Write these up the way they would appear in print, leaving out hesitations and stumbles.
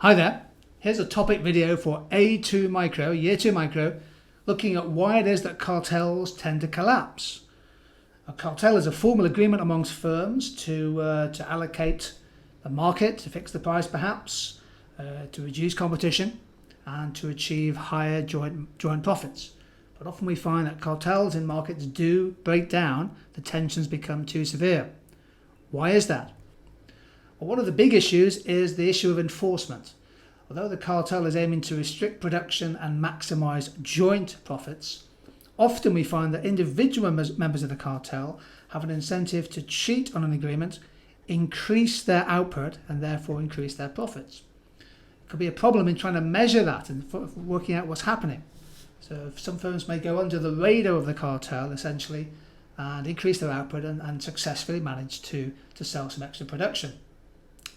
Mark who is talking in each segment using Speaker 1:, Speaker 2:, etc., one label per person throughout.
Speaker 1: Hi there, here's a topic video for A2 Micro, Year 2 Micro, looking at why it is that cartels tend to collapse. A cartel is a formal agreement amongst firms to allocate the market, to fix the price perhaps, to reduce competition and to achieve higher joint profits. But often we find that cartels in markets do break down, the tensions become too severe. Why is that? Well, one of the big issues is the issue of enforcement. Although the cartel is aiming to restrict production and maximise joint profits, often we find that individual members of the cartel have an incentive to cheat on an agreement, increase their output and therefore increase their profits. It could be a problem in trying to measure that and working out what's happening. So some firms may go under the radar of the cartel essentially and increase their output and successfully manage to sell some extra production.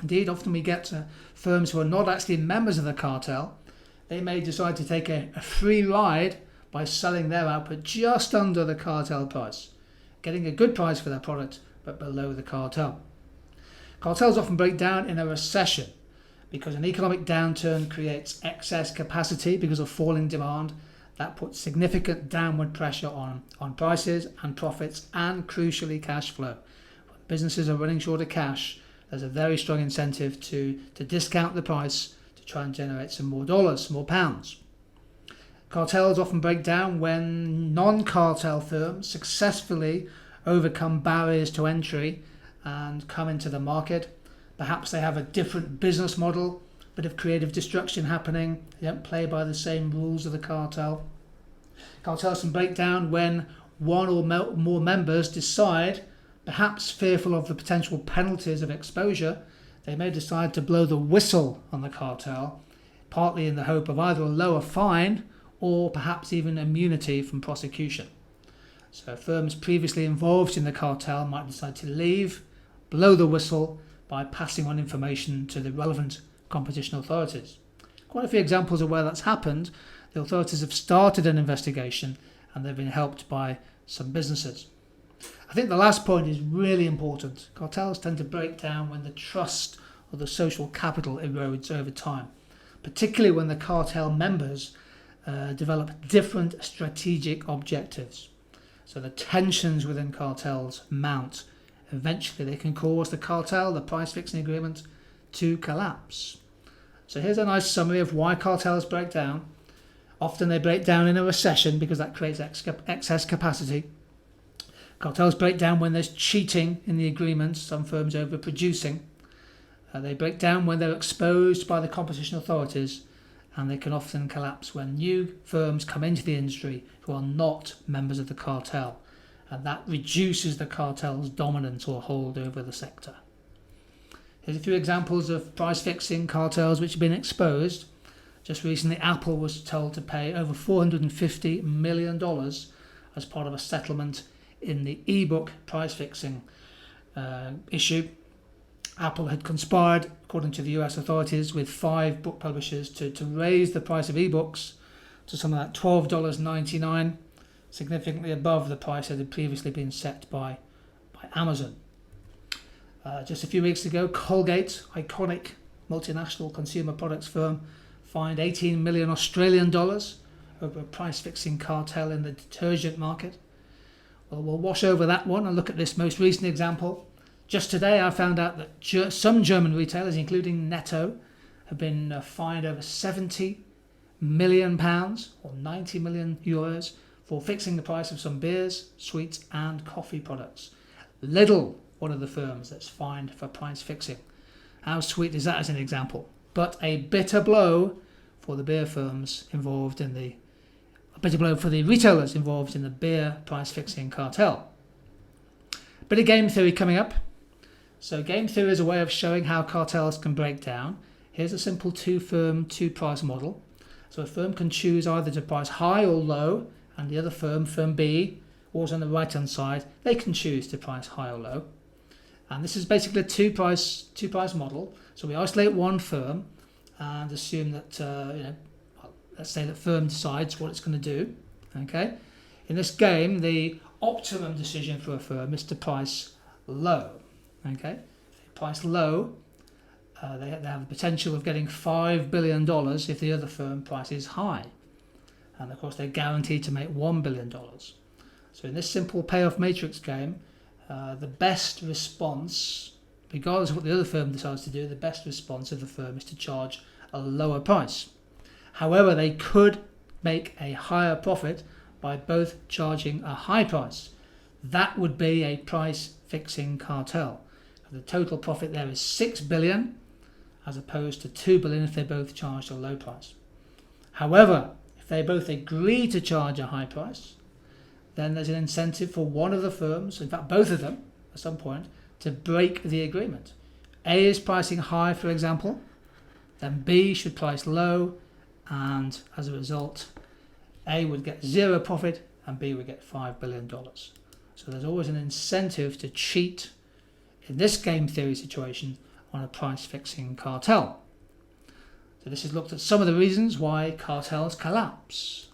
Speaker 1: Indeed, often we get firms who are not actually members of the cartel. They may decide to take a free ride by selling their output just under the cartel price, getting a good price for their product but below the cartel. Cartels often break down in a recession because an economic downturn creates excess capacity because of falling demand. That puts significant downward pressure on prices and profits and crucially cash flow. When businesses are running short of cash, there's a very strong incentive to discount the price to try and generate some more dollars, some more pounds. Cartels often break down when non-cartel firms successfully overcome barriers to entry and come into the market. Perhaps they have a different business model, a bit of creative destruction happening. They don't play by the same rules of the cartel. Cartels can break down when one or more members decide, perhaps fearful of the potential penalties of exposure, they may decide to blow the whistle on the cartel, partly in the hope of either a lower fine or perhaps even immunity from prosecution. So firms previously involved in the cartel might decide to leave, blow the whistle by passing on information to the relevant competition authorities. Quite a few examples of where that's happened. The authorities have started an investigation and they've been helped by some businesses. I think the last point is really important. Cartels tend to break down when the trust or the social capital erodes over time, particularly when the cartel members develop different strategic objectives. So the tensions within cartels mount. Eventually they can cause the cartel, the price fixing agreement, to collapse. So here's a nice summary of why cartels break down. Often they break down in a recession because that creates excess capacity. Cartels break down when there's cheating in the agreements, some firms overproducing. They break down when they're exposed by the competition authorities, and they can often collapse when new firms come into the industry who are not members of the cartel, and that reduces the cartel's dominance or hold over the sector. Here's a few examples of price fixing cartels which have been exposed. Just recently, Apple was told to pay over $450 million as part of a settlement in the ebook price fixing issue. Apple had conspired, according to the US authorities, with 5 book publishers to raise the price of ebooks to something like $12.99, significantly above the price that had previously been set by Amazon. Just a few weeks ago, Colgate, iconic multinational consumer products firm, fined 18 million Australian dollars over a price fixing cartel in the detergent market. Well, we'll wash over that one and look at this most recent example. Just today I found out that some German retailers, including Netto, have been fined over £70 million or 90 million euros for fixing the price of some beers, sweets and coffee products. Lidl, one of the firms that's fined for price fixing. How sweet is that as an example? But a bitter blow for the beer firms involved in a bitter blow for the retailers involved in the beer price fixing cartel. Bit of game theory coming up. So game theory is a way of showing how cartels can break down. Here's a simple two-firm, two-price model. So a firm can choose either to price high or low, and the other firm, firm B, always on the right-hand side, they can choose to price high or low. And this is basically a two-price model. So we isolate one firm and assume that, let's say that firm decides what it's going to do. Okay. In this game, the optimum decision for a firm is to price low. Okay. If you price low, they have the potential of getting $5 billion if the other firm prices high. And of course they're guaranteed to make $1 billion. So in this simple payoff matrix game, the best response, regardless of what the other firm decides to do, the best response of the firm is to charge a lower price. However, they could make a higher profit by both charging a high price. That would be a price fixing cartel. The total profit there is $6 billion as opposed to $2 billion if they both charged a low price. However, if they both agree to charge a high price, then there's an incentive for one of the firms, in fact both of them at some point, to break the agreement. A is pricing high, for example, then B should price low, and as a result A would get zero profit and B would get $5 billion. So there's always an incentive to cheat in this game theory situation on a price fixing cartel. So this has looked at some of the reasons why cartels collapse.